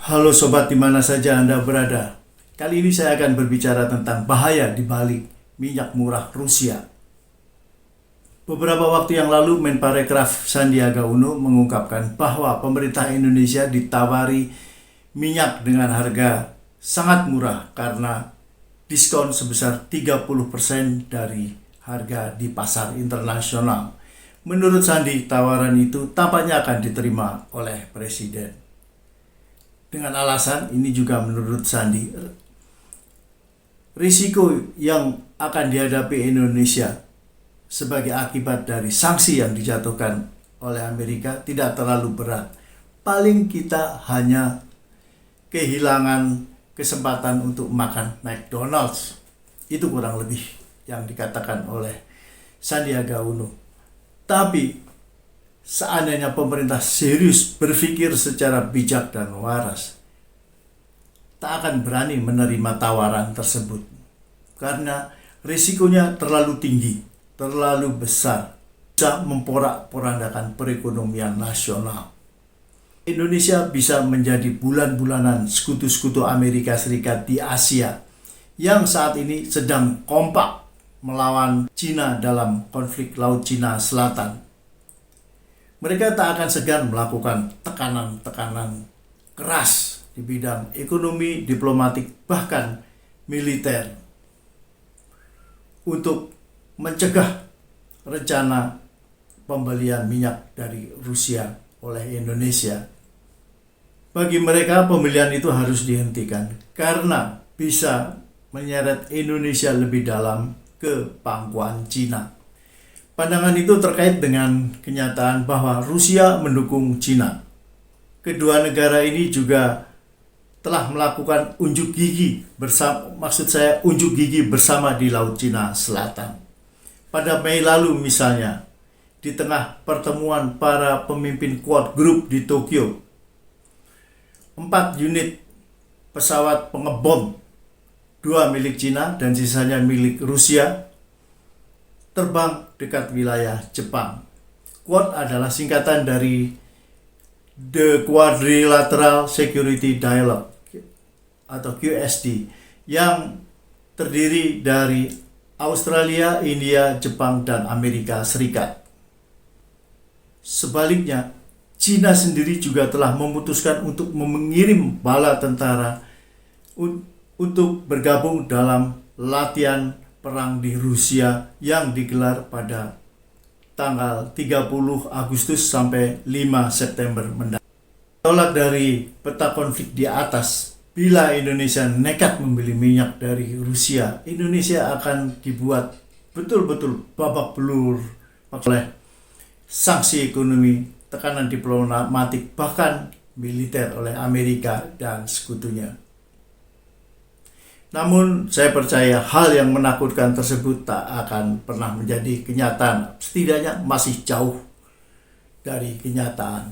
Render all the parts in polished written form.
Halo sobat, di mana saja Anda berada. Kali ini saya akan berbicara tentang bahaya di balik minyak murah Rusia. Beberapa waktu yang lalu Menparekraf Sandiaga Uno mengungkapkan bahwa pemerintah Indonesia ditawari minyak dengan harga sangat murah karena diskon sebesar 30% dari harga di pasar internasional. Menurut Sandi, tawaran itu tampaknya akan diterima oleh Presiden. Dengan alasan ini juga menurut Sandi, risiko yang akan dihadapi Indonesia sebagai akibat dari sanksi yang dijatuhkan oleh Amerika tidak terlalu berat. Paling kita hanya kehilangan kesempatan untuk makan McDonald's. Itu kurang lebih yang dikatakan oleh Sandiaga Uno. Tapi seandainya pemerintah serius berpikir secara bijak dan waras, tak akan berani menerima tawaran tersebut karena risikonya terlalu tinggi, terlalu besar, bisa memporak-porandakan perekonomian nasional. Indonesia bisa menjadi bulan-bulanan sekutu-sekutu Amerika Serikat di Asia yang saat ini sedang kompak melawan Cina dalam konflik Laut Cina Selatan. Mereka tak akan segan melakukan tekanan-tekanan keras di bidang ekonomi, diplomatik, bahkan militer untuk mencegah rencana pembelian minyak dari Rusia oleh Indonesia. Bagi mereka, pembelian itu harus dihentikan karena bisa menyeret Indonesia lebih dalam ke pangkuan Cina. Pandangan itu terkait dengan kenyataan bahwa Rusia mendukung Cina. Kedua negara ini juga telah melakukan unjuk gigi bersama di Laut Cina Selatan. Pada Mei lalu misalnya, di tengah pertemuan para pemimpin Quad Group di Tokyo, 4 unit pesawat pengebom, 2 milik Cina dan sisanya milik Rusia, terbang dekat wilayah Jepang. Quad adalah singkatan dari The Quadrilateral Security Dialogue atau QSD yang terdiri dari Australia, India, Jepang, dan Amerika Serikat. Sebaliknya, Cina sendiri juga telah memutuskan untuk mengirim bala tentara untuk bergabung dalam latihan perang di Rusia yang digelar pada tanggal 30 Agustus sampai 5 September mendatang. Tolak dari peta konflik di atas, bila Indonesia nekat membeli minyak dari Rusia, Indonesia akan dibuat betul-betul babak belur oleh sanksi ekonomi, tekanan diplomatik, bahkan militer oleh Amerika dan sekutunya. Namun saya percaya hal yang menakutkan tersebut tak akan pernah menjadi kenyataan, setidaknya masih jauh dari kenyataan.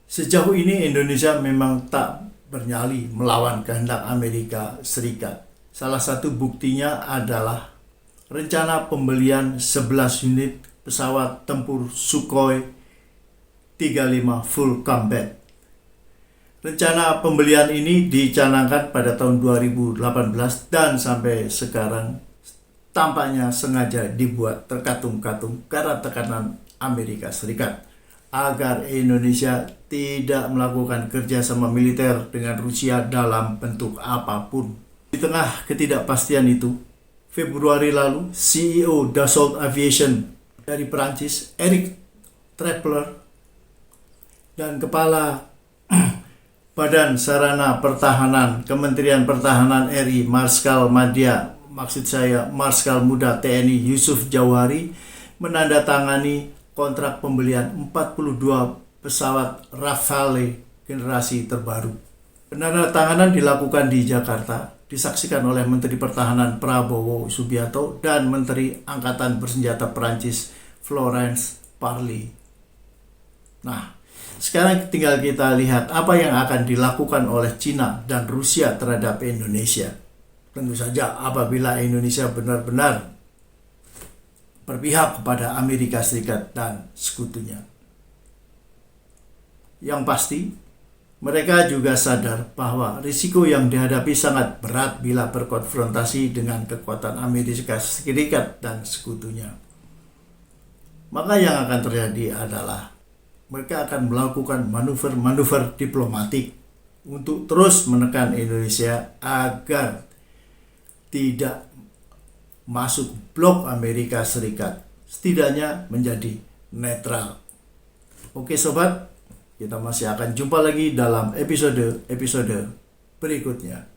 Sejauh ini Indonesia memang tak bernyali melawan kehendak Amerika Serikat. Salah satu buktinya adalah rencana pembelian 11 unit pesawat tempur Sukhoi 35 full combat. Rencana pembelian ini dicanangkan pada tahun 2018 dan sampai sekarang tampaknya sengaja dibuat terkatung-katung karena tekanan Amerika Serikat agar Indonesia tidak melakukan kerjasama militer dengan Rusia dalam bentuk apapun. Di tengah ketidakpastian itu, Februari lalu CEO Dassault Aviation dari Prancis, Eric Trepler, dan Kepala Badan Sarana Pertahanan Kementerian Pertahanan RI Marskal Muda TNI Yusuf Jauhari menandatangani kontrak pembelian 42 pesawat Rafale generasi terbaru. Penandatanganan dilakukan di Jakarta, disaksikan oleh Menteri Pertahanan Prabowo Subianto dan Menteri Angkatan Bersenjata Prancis Florence Parly. Nah, sekarang tinggal kita lihat apa yang akan dilakukan oleh Cina dan Rusia terhadap Indonesia. Tentu saja apabila Indonesia benar-benar berpihak kepada Amerika Serikat dan sekutunya. Yang pasti, Mereka juga sadar bahwa risiko yang dihadapi sangat berat bila berkonfrontasi dengan kekuatan Amerika Serikat dan sekutunya. Maka yang akan terjadi adalah mereka akan melakukan manuver-manuver diplomatik untuk terus menekan Indonesia agar tidak masuk blok Amerika Serikat, setidaknya menjadi netral. Oke sobat, kita masih akan jumpa lagi dalam episode berikutnya.